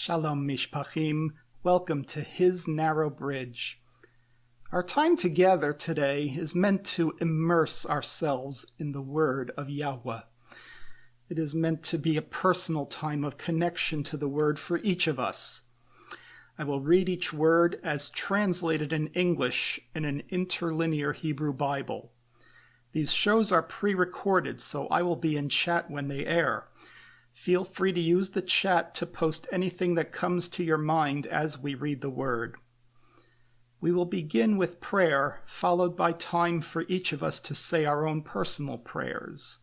Shalom Mishpachim, welcome to His Narrow Bridge. Our time together today is meant to immerse ourselves in the Word of Yahweh. It is meant to be a personal time of connection to the Word for each of us. I will read each word as translated in English in an interlinear Hebrew Bible. These shows are pre-recorded, so I will be in chat when they air. Feel free to use the chat to post anything that comes to your mind as we read the word. We will begin with prayer, followed by time for each of us to say our own personal prayers.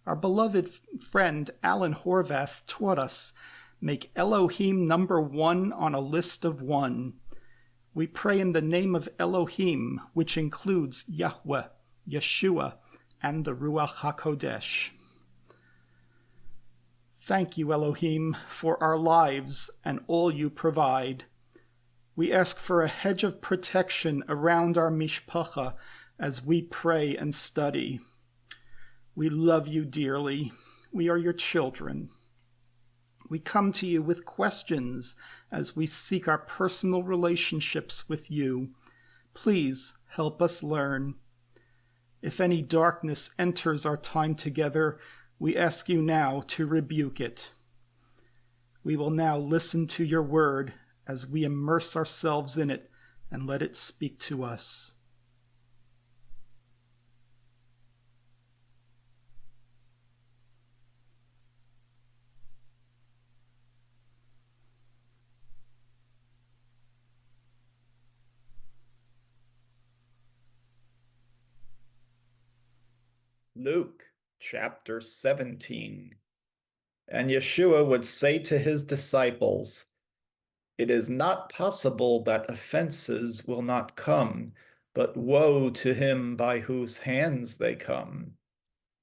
Our beloved friend Alan Horvath taught us, make Elohim number one on a list of one. We pray in the name of Elohim, which includes Yahweh, Yeshua, and the Ruach HaKodesh. Thank you, Elohim, for our lives and all you provide. We ask for a hedge of protection around our mishpacha as we pray and study. We love you dearly. We are your children. We come to you with questions as we seek our personal relationships with you. Please help us learn. If any darkness enters our time together, we ask you now to rebuke it. We will now listen to your word as we immerse ourselves in it and let it speak to us. Luke chapter 17. And Yeshua would say to his disciples, "It is not possible that offenses will not come, but woe to him by whose hands they come.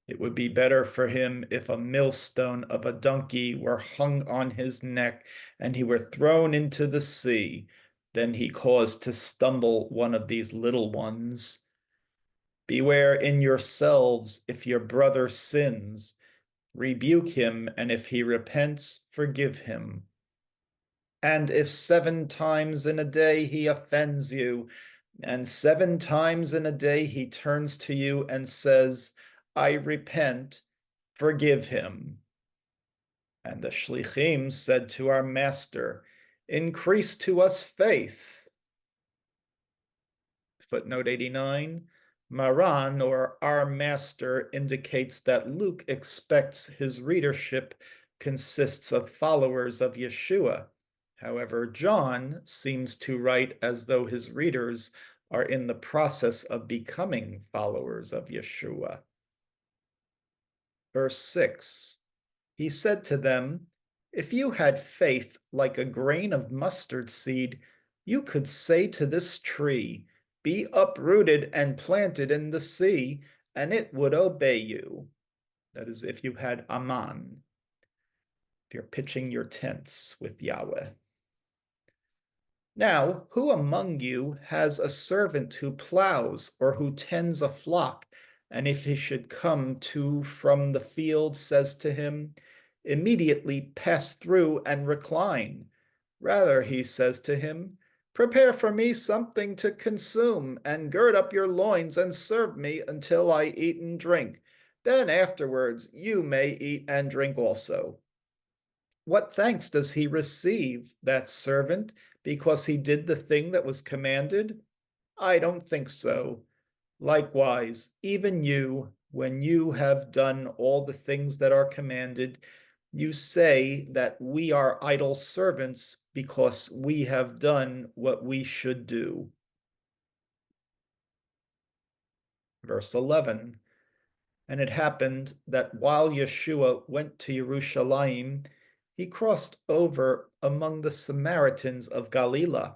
It would be better for him if a millstone of a donkey were hung on his neck and he were thrown into the sea, than he caused to stumble one of these little ones. Beware in yourselves if your brother sins. Rebuke him, and if he repents, forgive him. And if 7 times in a day he offends you, and 7 times in a day he turns to you and says, 'I repent,' forgive him." And the shlichim said to our master, "Increase to us faith." Footnote 89. Maran, or our master, indicates that Luke expects his readership consists of followers of Yeshua. However, John seems to write as though his readers are in the process of becoming followers of Yeshua. Verse 6, he said to them, "If you had faith like a grain of mustard seed, you could say to this tree, 'Be uprooted and planted in the sea,' and it would obey you." That is, if you had Aman, if you're pitching your tents with Yahweh. Now, who among you has a servant who plows or who tends a flock, and if he should come to from the field, says to him, "Immediately pass through and recline"? Rather, he says to him, "Prepare for me something to consume, and gird up your loins and serve me until I eat and drink. Then afterwards you may eat and drink also." What thanks does he receive, that servant, because he did the thing that was commanded? I don't think so. Likewise, even you, when you have done all the things that are commanded, you say that we are idle servants because we have done what we should do. Verse 11. And it happened that while Yeshua went to Jerusalem, he crossed over among the Samaritans of Galilee.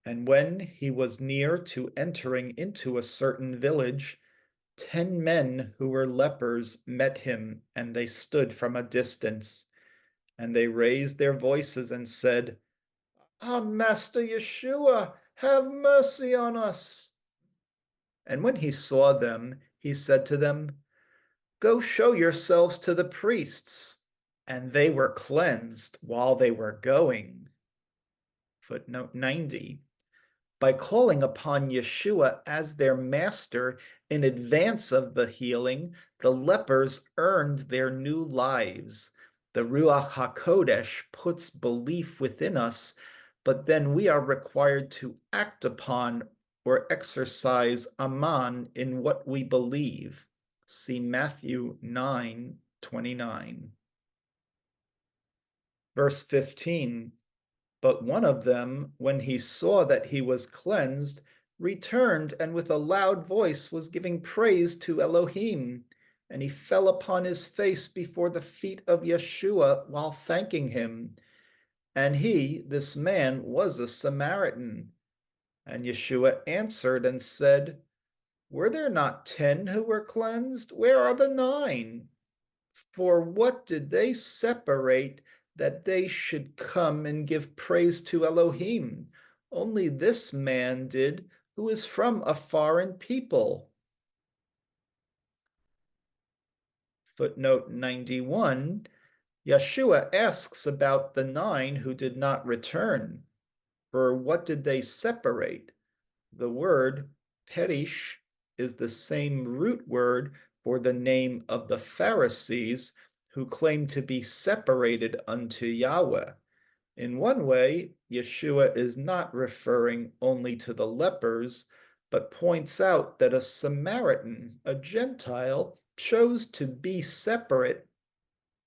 And when he was near to entering into a certain village, 10 men who were lepers met him, and they stood from a distance. And they raised their voices and said, "Ah, Master Yeshua, have mercy on us." And when he saw them, he said to them, "Go show yourselves to the priests." and they were cleansed while they were going. Footnote 90. By calling upon Yeshua as their master in advance of the healing, the lepers earned their new lives. The Ruach HaKodesh puts belief within us, but then we are required to act upon or exercise aman in what we believe. See Matthew 9:29. Verse 15. But one of them, when he saw that he was cleansed, returned and with a loud voice was giving praise to Elohim. And he fell upon his face before the feet of Yeshua while thanking him. And he, this man, was a Samaritan. And Yeshua answered and said, Were there not 10 who were cleansed? Where are the 9? For what did they separate that they should come and give praise to Elohim? Only this man did, who is from a foreign people. Footnote 91. Yeshua asks about the 9 who did not return. For what did they separate? The word perish is the same root word for the name of the Pharisees who claim to be separated unto Yahweh. In one way, Yeshua is not referring only to the lepers, but points out that a Samaritan, a Gentile, chose to be separate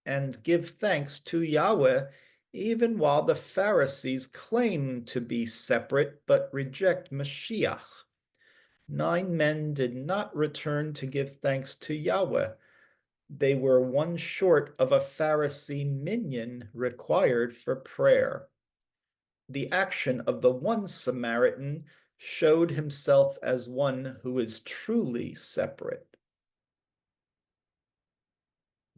and give thanks to Yahweh, even while the Pharisees claim to be separate but reject Mashiach. 9 men did not return to give thanks to Yahweh. They were one short of a Pharisee minyan required for prayer. The action of the one Samaritan showed himself as one who is truly separate.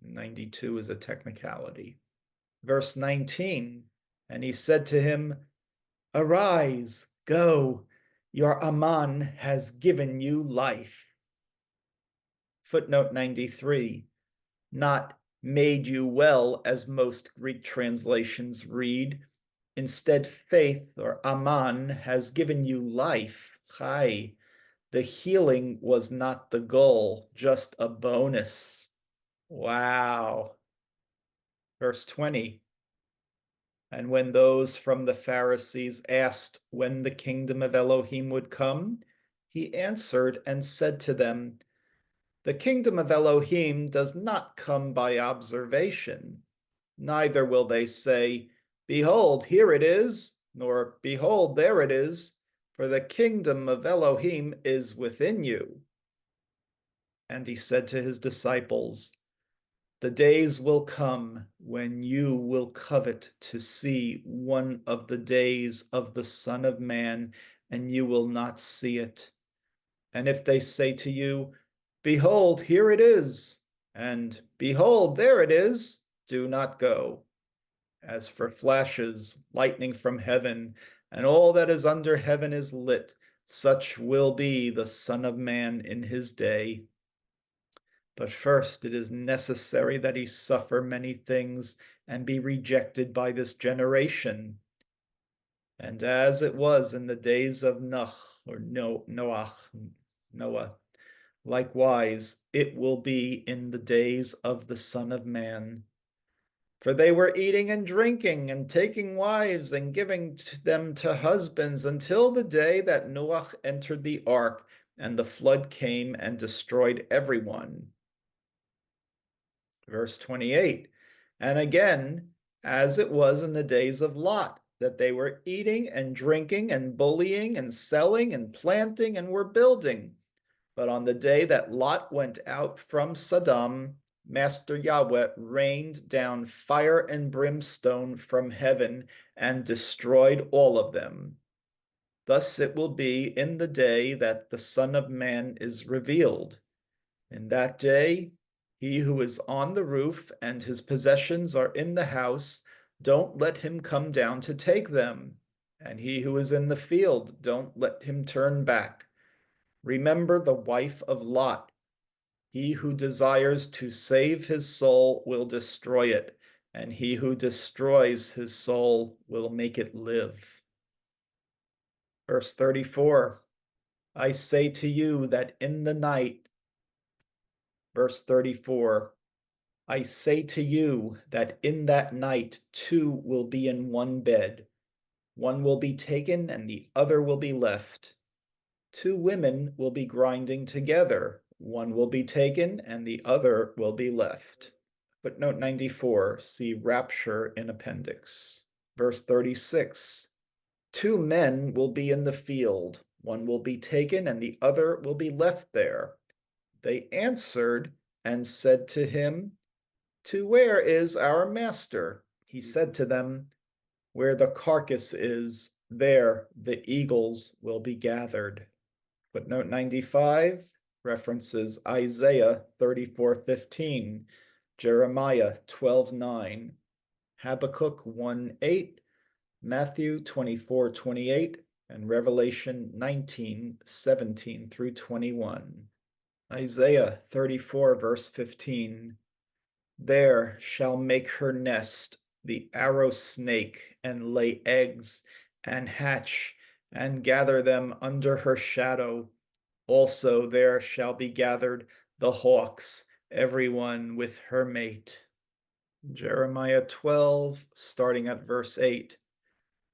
92 is a technicality. Verse 19, and he said to him, Arise, go, your Aman has given you life. Footnote 93, not made you well as most Greek translations read. Instead, faith or Aman has given you life, chai. The healing was not the goal, just a bonus. Wow. Verse 20. And when those from the Pharisees asked when the kingdom of Elohim would come, he answered and said to them, The kingdom of Elohim does not come by observation. Neither will they say, Behold, here it is, nor Behold, there it is, for the kingdom of Elohim is within you. And he said to his disciples, The days will come when you will covet to see one of the days of the Son of Man, and you will not see it. And if they say to you, Behold, here it is, and Behold, there it is, do not go. As for flashes, lightning from heaven, and all that is under heaven is lit, such will be the Son of Man in his day. But first it is necessary that he suffer many things and be rejected by this generation. And as it was in the days of Noah, likewise it will be in the days of the Son of Man. For they were eating and drinking and taking wives and giving them to husbands until the day that Noah entered the ark and the flood came and destroyed everyone. Verse 28, and again, as it was in the days of Lot, that they were eating and drinking and bullying and selling and planting and were building. But on the day that Lot went out from Sodom, Master Yahweh rained down fire and brimstone from heaven and destroyed all of them. Thus it will be in the day that the Son of Man is revealed. In that day, he who is on the roof and his possessions are in the house, don't let him come down to take them. And he who is in the field, don't let him turn back. Remember the wife of Lot. He who desires to save his soul will destroy it, and he who destroys his soul will make it live. Verse 34, I say to you that in the night, verse 34, I say to you that in that night 2 will be in one bed. One will be taken and the other will be left. 2 women will be grinding together. One will be taken and the other will be left. Footnote 94, see rapture in appendix. Verse 36, 2 men will be in the field. One will be taken and the other will be left there. They answered and said to him, to where is our master? He said to them, where the carcass is, there the eagles will be gathered. Footnote 95 references Isaiah 34:15, Jeremiah 12:9, Habakkuk 1:8, Matthew 24:28, and Revelation 19:17 through 21. Isaiah 34 verse 15, there shall make her nest the arrow snake, and lay eggs, and hatch, and gather them under her shadow. Also there shall be gathered the hawks, every one with her mate. Jeremiah 12, starting at verse 8.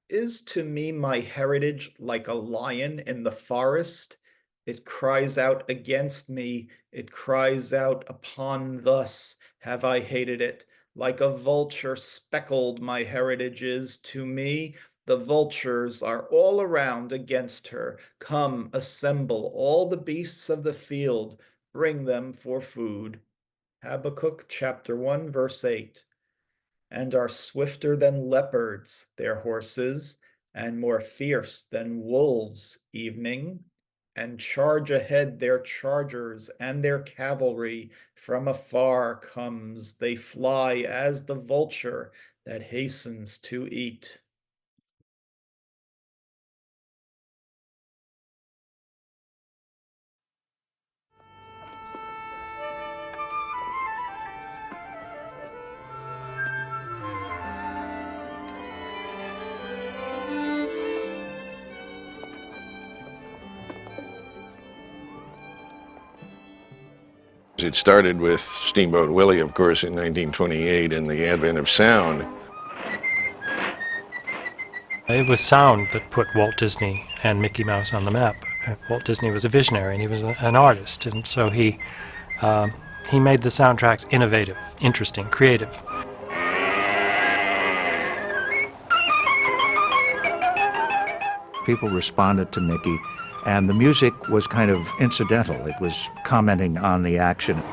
Is to me my heritage like a lion in the forest? It cries out against me, it cries out upon thus have I hated it. Like a vulture speckled my heritage is to me. The vultures are all around against her. Come, assemble all the beasts of the field, bring them for food. Habakkuk chapter 1, verse 8. And are swifter than leopards, their horses, and more fierce than wolves evening, and charge ahead their chargers and their cavalry. From afar comes, they fly as the vulture that hastens to eat. It started with Steamboat Willie, of course, in 1928 and the advent of sound. It was sound that put Walt Disney and Mickey Mouse on the map. Walt Disney was a visionary and he was an artist, and so he made the soundtracks innovative, interesting, creative. People responded to Mickey, and the music was kind of incidental. It was commenting on the action.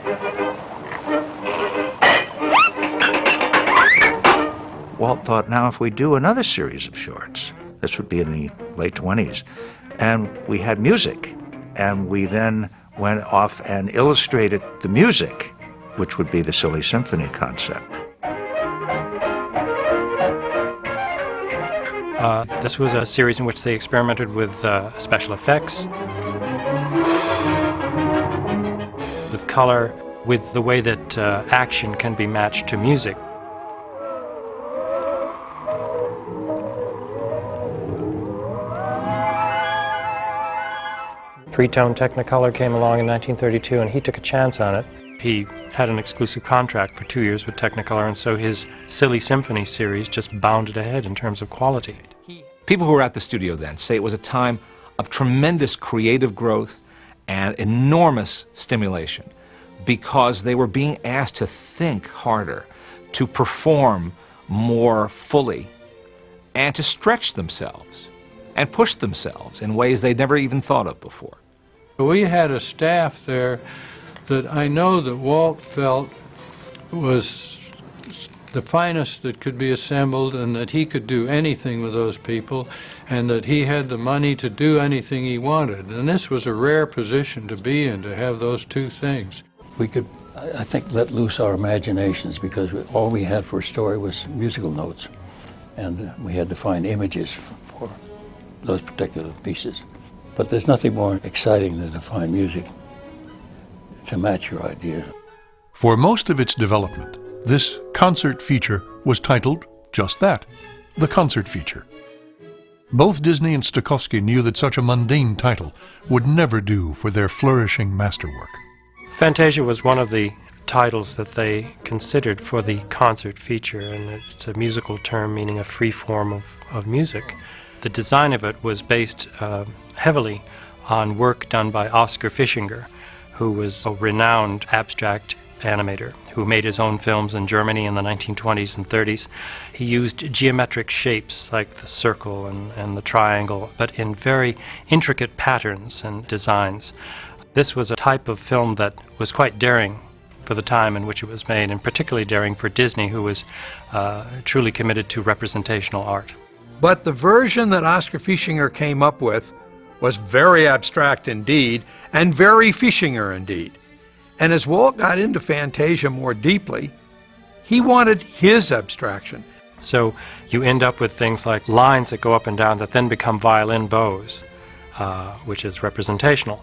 Walt thought, now if we do another series of shorts, this would be in the late 20s, and we had music, and we then went off and illustrated the music, which would be the Silly Symphony concept. This was a series in which they experimented with special effects, with color, with the way that action can be matched to music. Three-tone Technicolor came along in 1932, and he took a chance on it. He had an exclusive contract for 2 years with Technicolor, and so his Silly Symphony series just bounded ahead in terms of quality. People who were at the studio then say it was a time of tremendous creative growth and enormous stimulation, because they were being asked to think harder, to perform more fully, and to stretch themselves and push themselves in ways they'd never even thought of before. We had a staff there that I know that Walt felt was the finest that could be assembled, and that he could do anything with those people, and that he had the money to do anything he wanted. And this was a rare position to be in, to have those two things. We could, I think, let loose our imaginations, because all we had for a story was musical notes, and we had to find images for those particular pieces. But there's nothing more exciting than to find music to match your idea. For most of its development, This concert feature was titled just that, the concert feature. Both Disney and Stokowski knew that such a mundane title would never do for their flourishing masterwork. Fantasia was one of the titles that they considered for the concert feature, and it's a musical term meaning a free form of music. The design of it was based heavily on work done by Oskar Fischinger, who was a renowned abstract animator who made his own films in Germany in the 1920s and 30s. He used geometric shapes like the circle and the triangle, but in very intricate patterns and designs. This was a type of film that was quite daring for the time in which it was made, and particularly daring for Disney, who was truly committed to representational art. But the version that Oskar Fischinger came up with was very abstract indeed, and very Fischinger indeed. And as Walt got into Fantasia more deeply, he wanted his abstraction. So you end up with things like lines that go up and down that then become violin bows, which is representational.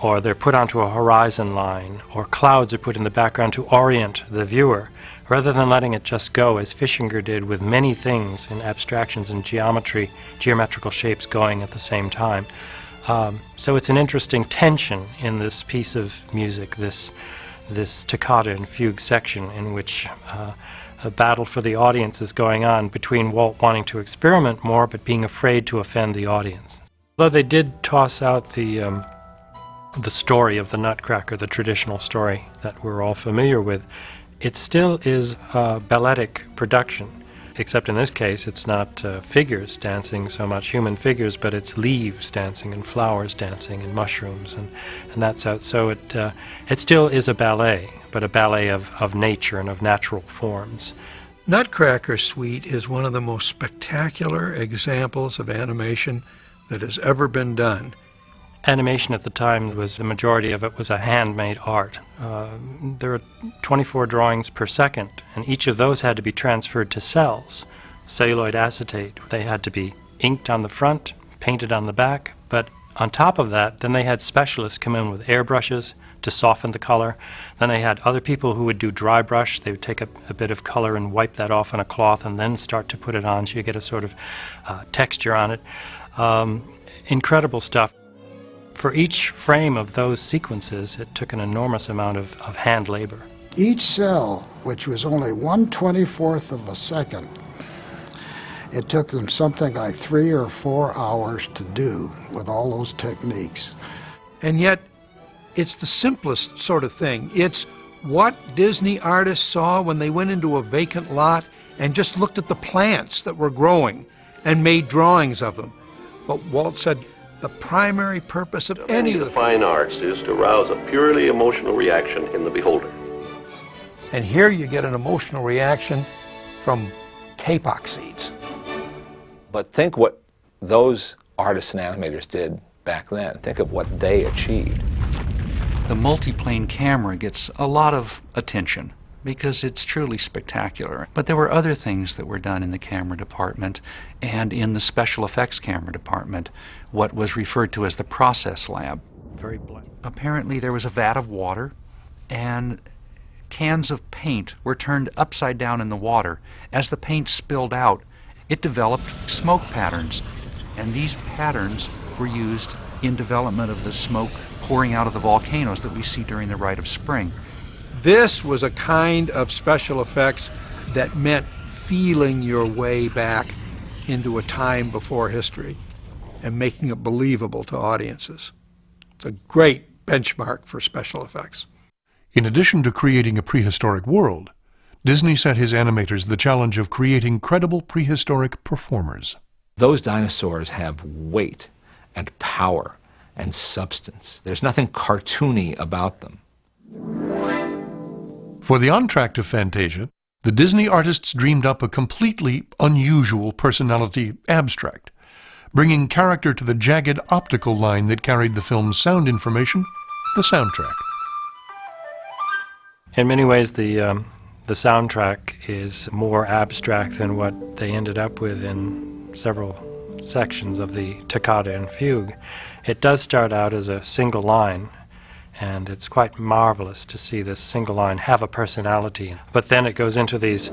Or they're put onto a horizon line, or clouds are put in the background to orient the viewer, rather than letting it just go, as Fischinger did with many things in abstractions and geometrical shapes going at the same time. So it's an interesting tension in this piece of music, this toccata and fugue section, in which a battle for the audience is going on between Walt wanting to experiment more but being afraid to offend the audience. Although they did toss out the story of the Nutcracker, the traditional story that we're all familiar with, it still is a balletic production, except in this case it's not figures dancing so much, human figures, but it's leaves dancing and flowers dancing and mushrooms, and that's out. So it still is a ballet, but a ballet of nature and of natural forms. Nutcracker Suite is one of the most spectacular examples of animation that has ever been done. Animation at the time was, the majority of it was a handmade art. There are 24 drawings per second, and each of those had to be transferred to cells, celluloid acetate. They had to be inked on the front, painted on the back, but on top of that, then they had specialists come in with airbrushes to soften the color. Then they had other people who would do dry brush. They would take a bit of color and wipe that off on a cloth and then start to put it on, so you get a sort of texture on it. Incredible stuff. For each frame of those sequences, it took an enormous amount of hand labor. Each cell, which was only 1/24th of a second, it took them something like 3 or 4 hours to do with all those techniques. And yet, it's the simplest sort of thing. It's what Disney artists saw when they went into a vacant lot and just looked at the plants that were growing and made drawings of them. But Walt said, the primary purpose of any of the fine arts is to rouse a purely emotional reaction in the beholder. And here you get an emotional reaction from kapok seeds. But think what those artists and animators did back then. Think of what they achieved. The multiplane camera gets a lot of attention because it's truly spectacular. But there were other things that were done in the camera department and in the special effects camera department, what was referred to as the process lab. Very blunt. Apparently there was a vat of water, and cans of paint were turned upside down in the water. As the paint spilled out, it developed smoke patterns, and these patterns were used in development of the smoke pouring out of the volcanoes that we see during the Rite of Spring. This was a kind of special effects that meant feeling your way back into a time before history and making it believable to audiences. It's a great benchmark for special effects. In addition to creating a prehistoric world, Disney set his animators the challenge of creating credible prehistoric performers. Those dinosaurs have weight and power and substance. There's nothing cartoony about them. For the entr'acte of Fantasia, the Disney artists dreamed up a completely unusual personality abstract, bringing character to the jagged optical line that carried the film's sound information, the soundtrack. In many ways, the soundtrack is more abstract than what they ended up with in several sections of the toccata and fugue. It does start out as a single line, And it's quite marvelous to see this single line have a personality. But then it goes into these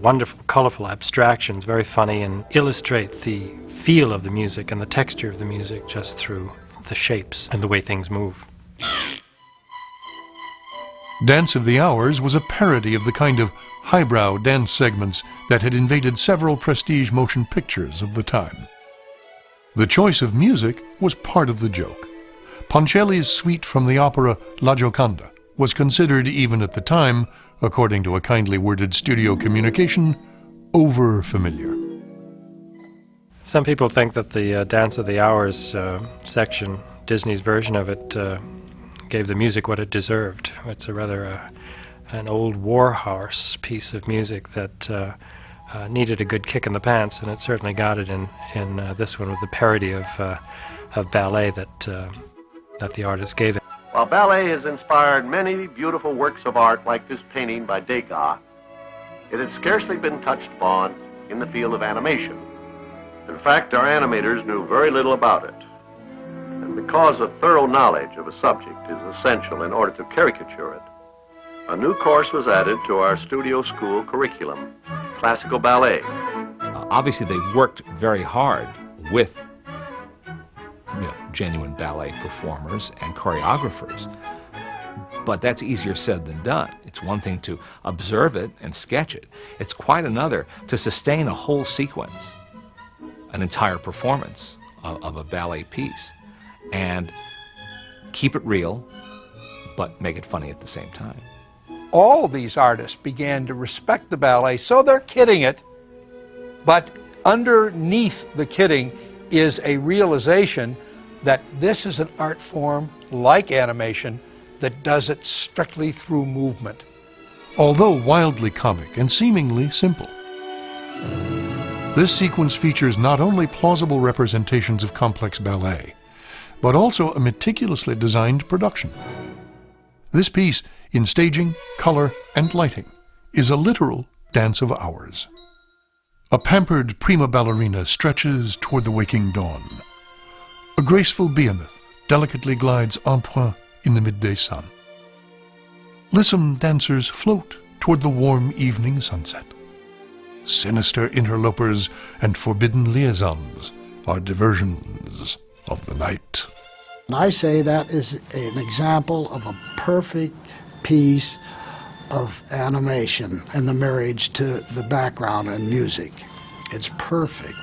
wonderful, colorful abstractions, very funny, and illustrate the feel of the music and the texture of the music just through the shapes and the way things move. Dance of the Hours was a parody of the kind of highbrow dance segments that had invaded several prestige motion pictures of the time. The choice of music was part of the joke. Ponchielli's suite from the opera La Gioconda was considered, even at the time, according to a kindly worded studio communication, over-familiar. Some people think that the Dance of the Hours section, Disney's version of it, gave the music what it deserved. It's a rather an old warhorse piece of music that needed a good kick in the pants, and it certainly got it in this one with the parody of ballet that the artist gave it. While ballet has inspired many beautiful works of art like this painting by Degas, it had scarcely been touched upon in the field of animation. In fact, our animators knew very little about it. And because a thorough knowledge of a subject is essential in order to caricature it, a new course was added to our studio school curriculum, classical ballet. Obviously, they worked very hard with genuine ballet performers and choreographers, but that's easier said than done. It's one thing to observe it and sketch it. It's quite another to sustain a whole sequence, an entire performance of a ballet piece, and keep it real, but make it funny at the same time. All these artists began to respect the ballet, so they're kidding it, but underneath the kidding is a realization that this is an art form like animation that does it strictly through movement. Although wildly comic and seemingly simple, this sequence features not only plausible representations of complex ballet, but also a meticulously designed production. This piece, in staging, color, and lighting, is a literal dance of hours. A pampered prima ballerina stretches toward the waking dawn. A graceful behemoth delicately glides en pointe in the midday sun. Lissom dancers float toward the warm evening sunset. Sinister interlopers and forbidden liaisons are diversions of the night. And I say that is an example of a perfect piece of animation and the marriage to the background and music. It's perfect.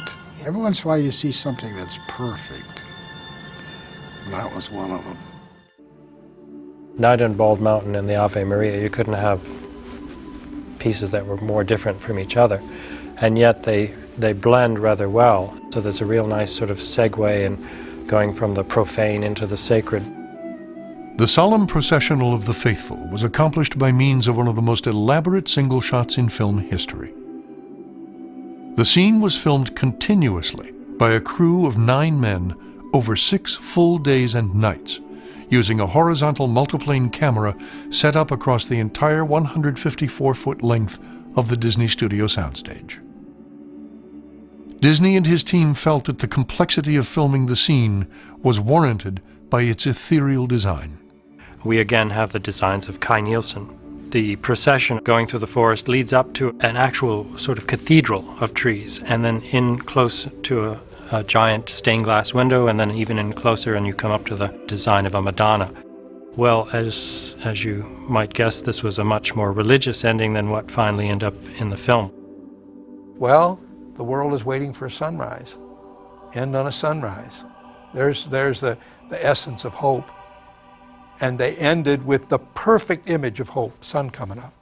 Every once in a while you see something that's perfect. That was one of them. Night on Bald Mountain and the Ave Maria, you couldn't have pieces that were more different from each other, and yet they blend rather well. So there's a real nice sort of segue in going from the profane into the sacred. The solemn processional of the faithful was accomplished by means of one of the most elaborate single shots in film history. The scene was filmed continuously by a crew of 9 men over 6 full days and nights, using a horizontal multiplane camera set up across the entire 154-foot length of the Disney Studio soundstage. Disney and his team felt that the complexity of filming the scene was warranted by its ethereal design. We again have the designs of Kai Nielsen. The procession going through the forest leads up to an actual sort of cathedral of trees, and then in close to a giant stained glass window, and then even in closer and you come up to the design of a Madonna. Well, as you might guess, this was a much more religious ending than what finally ended up in the film. Well, the world is waiting for a sunrise. End on a sunrise. There's the essence of hope. And they ended with the perfect image of hope, sun coming up.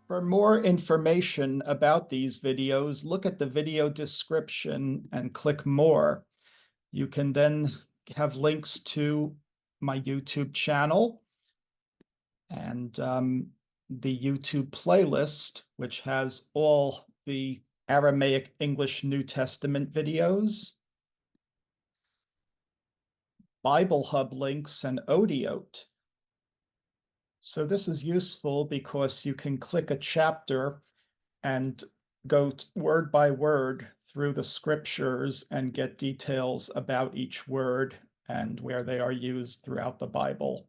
For more information about these videos, look at the video description and click more. You can then have links to my YouTube channel and the YouTube playlist, which has all the Aramaic English New Testament videos, Bible Hub links, and Odiote. So this is useful because you can click a chapter and go word by word through the scriptures and get details about each word and where they are used throughout the Bible.